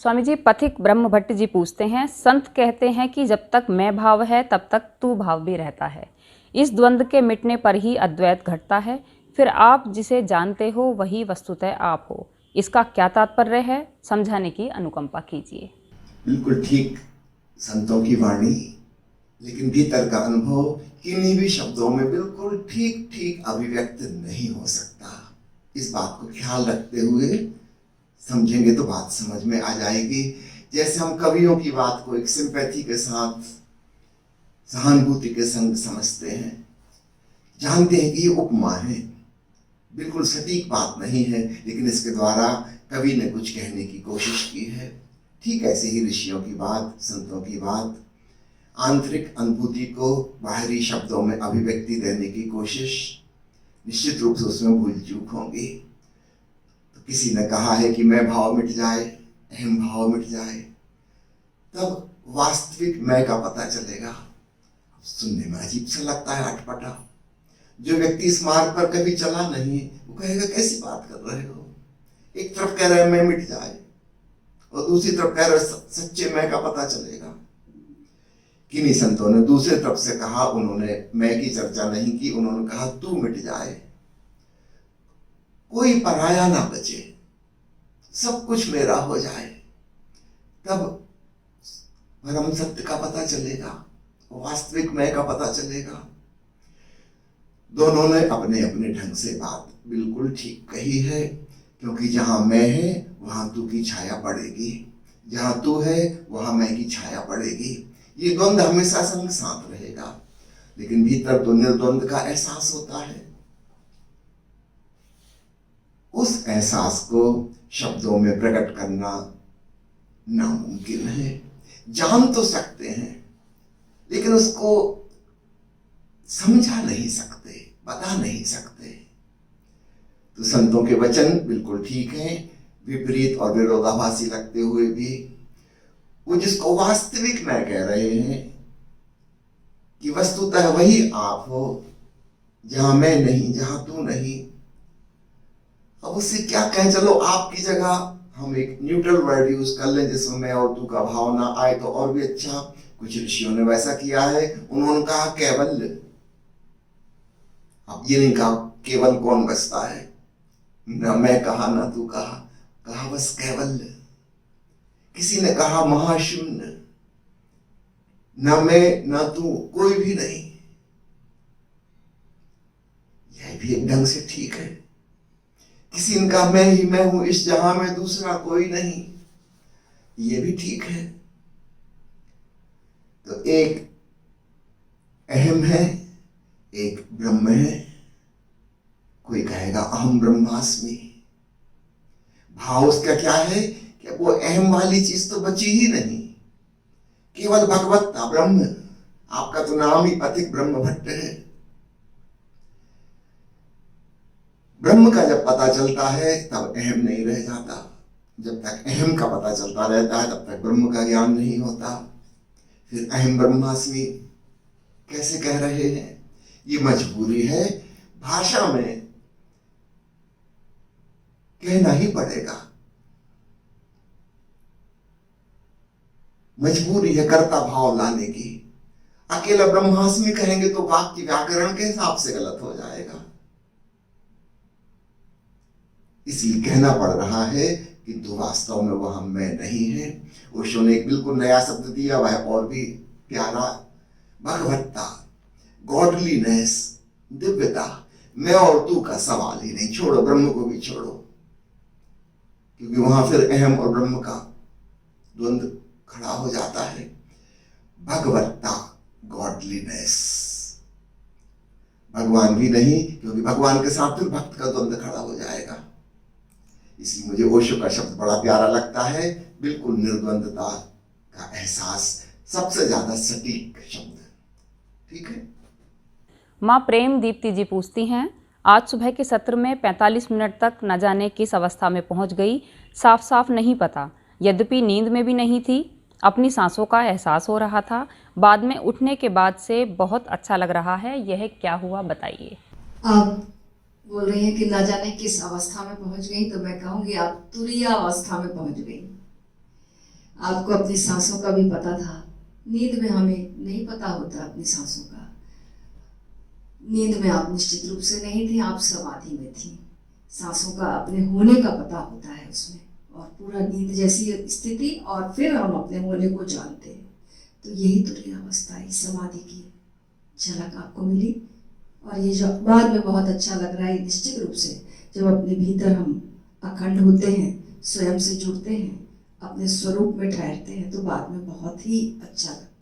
स्वामी जी, पथिक ब्रह्म भट्ट जी पूछते हैं, संत कहते हैं कि जब तक मैं भाव है तब तक तू भाव भी रहता है। इस द्वंद्व के मिटने पर ही अद्वैत घटता है। फिर आप जिसे जानते हो वही वस्तुतः आप हो। इसका क्या तात्पर्य है, समझाने की अनुकंपा कीजिए। बिल्कुल ठीक संतों की वाणी, लेकिन भीतर का अनुभव किन्हीं भी शब्दों में बिल्कुल ठीक ठीक अभिव्यक्त नहीं हो सकता। इस बात को ख्याल रखते हुए समझेंगे तो बात समझ में आ जाएगी। जैसे हम कवियों की बात को एक सिंपैथी के साथ, सहानुभूति के संग समझते हैं, जानते हैं कि ये उपमा है, बिल्कुल सटीक बात नहीं है, लेकिन इसके द्वारा कवि ने कुछ कहने की कोशिश की है। ठीक ऐसे ही ऋषियों की बात, संतों की बात, आंतरिक अनुभूति को बाहरी शब्दों में अभिव्यक्ति देने की कोशिश, निश्चित रूप से उसमें भूल चूक होंगी। तो किसी ने कहा है कि मैं भाव मिट जाए, अहम भाव मिट जाए, तब वास्तविक मैं का पता चलेगा। सुनने में अजीब सा लगता है, अटपटा। जो व्यक्ति इस मार्ग पर कभी चला नहीं, वो कहेगा कैसी बात कर रहे हो। एक तरफ कह रहे हैं मैं मिट जाए, और दूसरी तरफ कह रहे सच्चे मैं का पता चलेगा। किन्हीं संतों ने दूसरे तरफ से कहा, उन्होंने मैं की चर्चा नहीं की, उन्होंने कहा तू मिट जाए, कोई पराया ना बचे, सब कुछ मेरा हो जाए, तब परम सत्य का पता चलेगा, वास्तविक मैं का पता चलेगा। दोनों ने अपने अपने ढंग से बात बिल्कुल ठीक कही है, क्योंकि जहां मैं है वहां तू की छाया पड़ेगी, जहां तू है वहां मैं की छाया पड़ेगी। ये द्वंद्व हमेशा संग साथ रहेगा, लेकिन भीतर तो निर्द्वंद का एहसास होता है। उस एहसास को शब्दों में प्रकट करना नामुमकिन है। जान तो सकते हैं, लेकिन उसको समझा नहीं सकते, बता नहीं सकते। तो संतों के वचन बिल्कुल ठीक हैं, विपरीत और विरोधाभासी लगते हुए भी वो जिसको वास्तविक मैं कह रहे हैं कि वस्तुतः वही आप हो, जहां मैं नहीं, जहां तू नहीं। अब उससे क्या कहें, चलो आपकी जगह हम एक न्यूट्रल वर्ड यूज कर लें जिसमें मैं और तू का भाव ना आए तो और भी अच्छा। कुछ ऋषियों ने वैसा किया है, उन्होंने कहा कैवल्य। अब ये नहीं कहा केवल कौन बचता है, न मैं कहा ना तू कहा, कहा बस कैवल्य। किसी ने कहा महाशून्य, न मैं न तू, कोई भी नहीं। यह भी एक ढंग से ठीक है। किसी ने कहा मैं ही मैं हूं, इस जहां में दूसरा कोई नहीं, ये भी ठीक है। तो एक अहम है, एक ब्रह्म है। कोई कहेगा अहम ब्रह्मास्मि। भाव उसका क्या है कि वो अहम वाली चीज तो बची ही नहीं, केवल भगवत्ता ब्रह्म। आपका तो नाम ही पथिक ब्रह्म भट्ट है। ब्रह्म का जब पता चलता है तब अहम नहीं रह जाता। जब तक अहम का पता चलता रहता है तब तक ब्रह्म का ज्ञान नहीं होता। फिर अहम ब्रह्मास्मि कैसे कह रहे हैं, ये मजबूरी है, भाषा में कहना ही पड़ेगा। मजबूरी है कर्ता भाव लाने की। अकेला ब्रह्मास्मि कहेंगे तो वाक्य व्याकरण के हिसाब से गलत हो जाएगा, इसलिए कहना पड़ रहा है, किंतु वास्तव में वह मैं नहीं है। ओशो ने एक बिल्कुल नया शब्द दिया, वह और भी प्यारा, भगवत्ता, गॉडलीनेस, दिव्यता। मैं और तू का सवाल ही नहीं, छोड़ो, ब्रह्म को भी छोड़ो, क्योंकि वहां फिर अहम और ब्रह्म का द्वंद्व खड़ा हो जाता है। भगवत्ता, गॉडलीनेस, भगवान भी नहीं, क्योंकि भगवान के साथ फिर भक्त का द्वंद्व खड़ा हो जाएगा। इसलिए मुझे ओशो का शब्द बड़ा प्यारा लगता है, बिल्कुल निर्द्वंदता का एहसास, सबसे ज्यादा सटीक शब्द। ठीक है। माँ प्रेम दीप्ति जी पूछती हैं, आज सुबह के सत्र में 45 मिनट तक न जाने किस अवस्था में पहुंच गई, साफ साफ नहीं पता। यद्यपि नींद में भी नहीं थी, अपनी सांसों का एहसास हो रहा था। बाद में उठने के बाद से बहुत अच्छा लग रहा है। यह क्या हुआ, बताइए। आप बोल रही हैं कि ना जाने किस अवस्था में पहुंच गई, तो मैं कहूँगी आप तुरीय अवस्था में पहुंच गई। आपको अपनी सांसों का भी पता था। नींद में हमें नहीं पता होता अपनी सांसों का। नींद में आप निश्चित रूप से नहीं थे, आप समाधि में थी। सांसों का अपने होने का पता होता है उसमें, और पूरा नींद जैसी स्थिति, और फिर हम अपने होने को जानते हैं। तो यही तुरीय अवस्था है, समाधि की झलक आपको मिली। और ये जो बाद में बहुत अच्छा लग रहा है, निश्चित रूप से जब अपने भीतर हम अखंड होते हैं, स्वयं से जुड़ते हैं, अपने स्वरूप में ठहरते हैं, तो बाद में बहुत ही अच्छा लगता है।